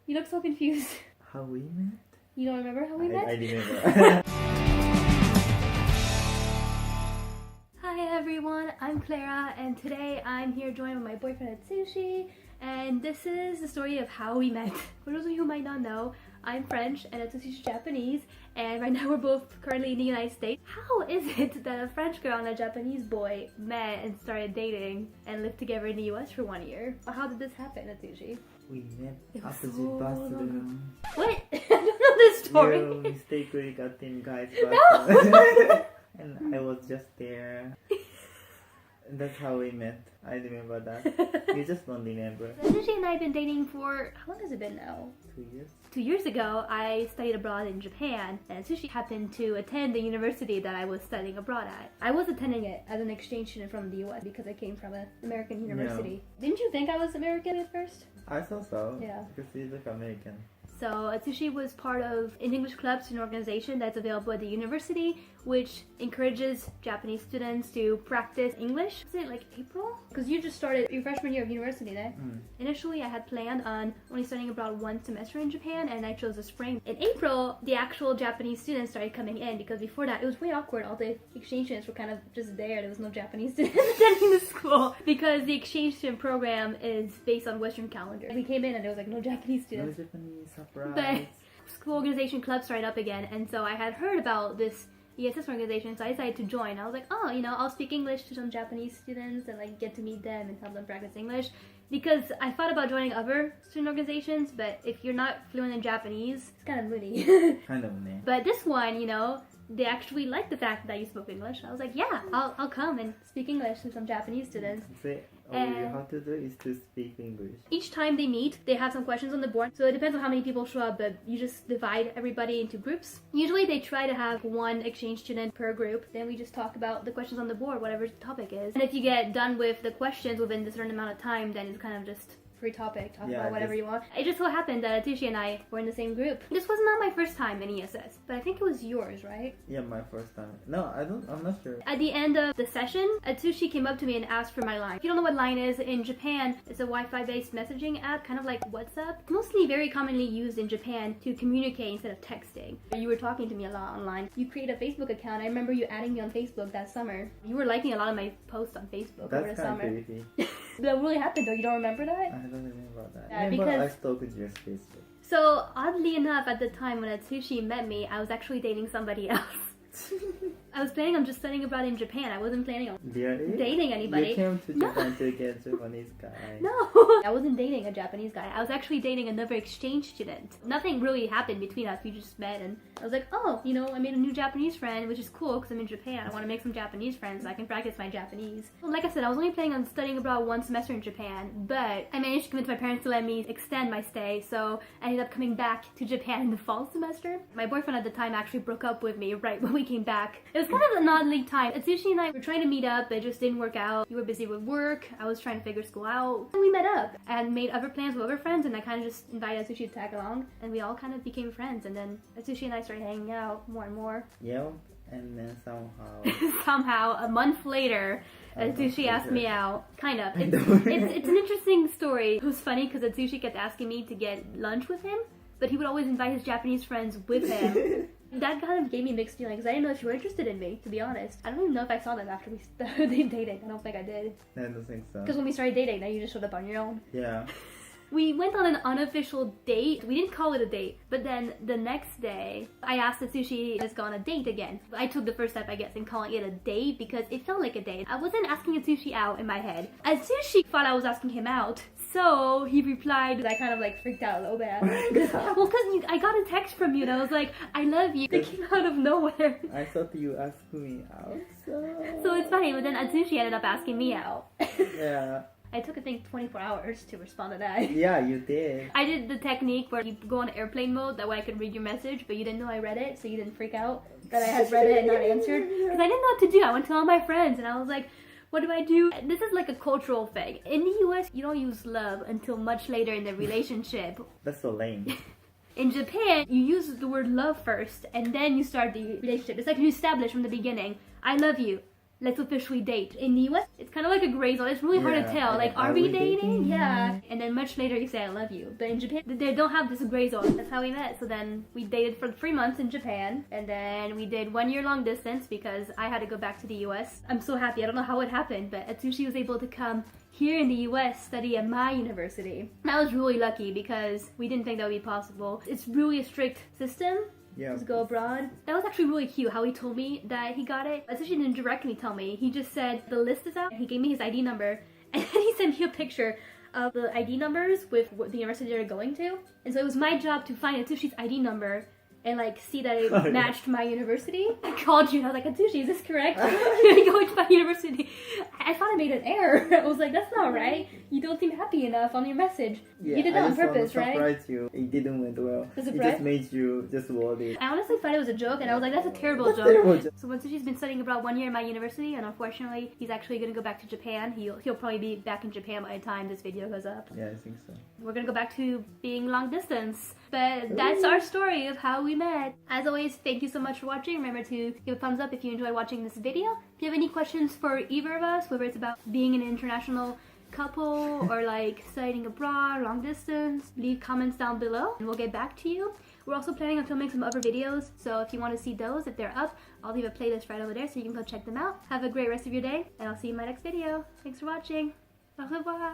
You look so confused. How we met? You don't remember how we met? I remember. Hi everyone, I'm Clara, and today I'm here joined with my boyfriend Atsushi, and this is the story of how we met. For those of you who might not know, I'm French and Atsushi's Japanese, and right now we're both currently in the United States. How is it that a French girl and a Japanese boy met and started dating and lived together in the US for 1 year? How did this happen, Atsushi? We met opposite so bathroom. What? I don't know this story. You mistakenly got in guys' bathroom. No! And I was just there. And that's how we met. I remember that. You just don't remember. Atsushi and I have been dating for, how long has it been now? 2 years? 2 years ago, I studied abroad in Japan, and Atsushi happened to attend the university that I was studying abroad at. I was attending it as an exchange student from the US because I came from an American university. No. Didn't you think I was American at first? I thought so. Yeah. Because you look American. So Atsushi was part of an English club student organization that's available at the university, which encourages Japanese students to practice English. Was it like April? Because you just started your freshman year of university there. Initially, I had planned on only studying abroad 1 semester in Japan, and I chose the spring. In April, the actual Japanese students started coming in, because before that, it was way awkward. All the exchange students were kind of just there. There was no Japanese students attending the school, because the exchange student program is based on Western calendar. We came in and there was like no Japanese students. No Japanese, surprise. But school organization club started up again, and so I had heard about this ESS organization, so I decided to join. I was like, oh, you know, I'll speak English to some Japanese students and like get to meet them and help them practice English. Because I thought about joining other student organizations, but if you're not fluent in Japanese, it's kind of moody. Kind of name. But this one, you know, they actually liked the fact that you spoke English. I was like, yeah, I'll come and speak English to some Japanese students. All you have to do is to speak English. Each time they meet, they have some questions on the board. So it depends on how many people show up, but you just divide everybody into groups. Usually they try to have 1 exchange student per group. Then we just talk about the questions on the board, whatever the topic is. And if you get done with the questions within a certain amount of time, then it's kind of just free topic, talk about whatever you want. It just so happened that Atsushi and I were in the same group. This was not my first time in ESS, but I think it was yours, right? Yeah, my first time. No, I'm not sure. At the end of the session, Atsushi came up to me and asked for my line. If you don't know what line is, in Japan, it's a Wi-Fi based messaging app, kind of like WhatsApp. Mostly very commonly used in Japan to communicate instead of texting. You were talking to me a lot online. You created a Facebook account. I remember you adding me on Facebook that summer. You were liking a lot of my posts on Facebook over the summer. That's kind of creepy. That really happened though, you don't remember that? I don't remember that. Yeah, because I stalked your Facebook. So, oddly enough, at the time when Atsushi met me, I was actually dating somebody else. I was planning on just studying abroad in Japan. I wasn't planning on dating anybody. You came to Japan to get a Japanese guy. No! I wasn't dating a Japanese guy. I was actually dating another exchange student. Nothing really happened between us. We just met and I was like, oh, you know, I made a new Japanese friend, which is cool because I'm in Japan. I want to make some Japanese friends so I can practice my Japanese. Well, like I said, I was only planning on studying abroad 1 semester in Japan, but I managed to convince my parents to let me extend my stay, so I ended up coming back to Japan in the fall semester. My boyfriend at the time actually broke up with me right when we came back. It was kind of an odd lead time. Atsushi and I were trying to meet up, but it just didn't work out. You were busy with work, I was trying to figure school out. And we met up and made other plans with other friends, and I kind of just invited Atsushi to tag along, and we all kind of became friends, and then Atsushi and I started hanging out more and more. Yeah, and then somehow... somehow, a month later, Atsushi asked me out. Kind of. It's an interesting story. It was funny because Atsushi kept asking me to get lunch with him, but he would always invite his Japanese friends with him. That kind of gave me mixed feelings. I didn't know if you were interested in me, to be honest. I don't even know if I saw them after we started dating. I don't think I did. I don't think so. Because when we started dating, then you just showed up on your own. Yeah. We went on an unofficial date. We didn't call it a date, but then the next day, I asked Atsushi to go on a date again. I took the first step, I guess, in calling it a date because it felt like a date. I wasn't asking Atsushi out in my head. Atsushi thought I was asking him out, so he replied. I kind of like freaked out a little bit. Well, because I got a text from you and I was like, I love you. It came out of nowhere. I thought you asked me out, so it's funny, but then Atsushi ended up asking me out. Yeah. I took, I think, 24 hours to respond to that. Yeah, you did. I did the technique where you go on airplane mode, that way I could read your message, but you didn't know I read it, so you didn't freak out that I had read it and not answered. Because I didn't know what to do. I went to all my friends and I was like, what do I do? This is like a cultural thing. In the US, you don't use love until much later in the relationship. That's so lame. In Japan, you use the word love first, and then you start the relationship. It's like you establish from the beginning, I love you. let's officially date. In the US, it's kind of like a gray zone. It's really hard to tell. Like, are we dating? Yeah. And then much later you say, I love you. But in Japan, they don't have this gray zone. That's how we met. So then we dated for 3 months in Japan. And then we did 1 year long distance because I had to go back to the US. I'm so happy. I don't know how it happened, but Atsushi was able to come here in the US study at my university. I was really lucky because we didn't think that would be possible. It's really a strict system. Yeah. To go abroad. That was actually really cute how he told me that he got it. Atsushi didn't directly tell me. He just said the list is out. He gave me his ID number and then he sent me a picture of the ID numbers with the university they're going to. And so it was my job to find Atsushi's ID number and like see that it matched my university. I called you and I was like, Atsushi, is this correct? You're going to my university. I thought I made an error. I was like, that's not right. You don't seem happy enough on your message. Yeah, you did that on purpose, right? I just you. It didn't went well. It just made you just worried. I honestly thought it was a joke and I was like, that's a terrible joke. So Atsushi's been studying abroad 1 year at my university and unfortunately he's actually going to go back to Japan. He'll probably be back in Japan by the time this video goes up. Yeah, I think so. We're going to go back to being long distance. But that's our story of how we met. As always, thank you so much for watching. Remember to give a thumbs up if you enjoyed watching this video. If you have any questions for either of us, whether it's about being an international couple or like studying abroad, long distance, leave comments down below and we'll get back to you. We're also planning on filming some other videos, so if you want to see those, if they're up, I'll leave a playlist right over there so you can go check them out. Have a great rest of your day and I'll see you in my next video. Thanks for watching. Au revoir.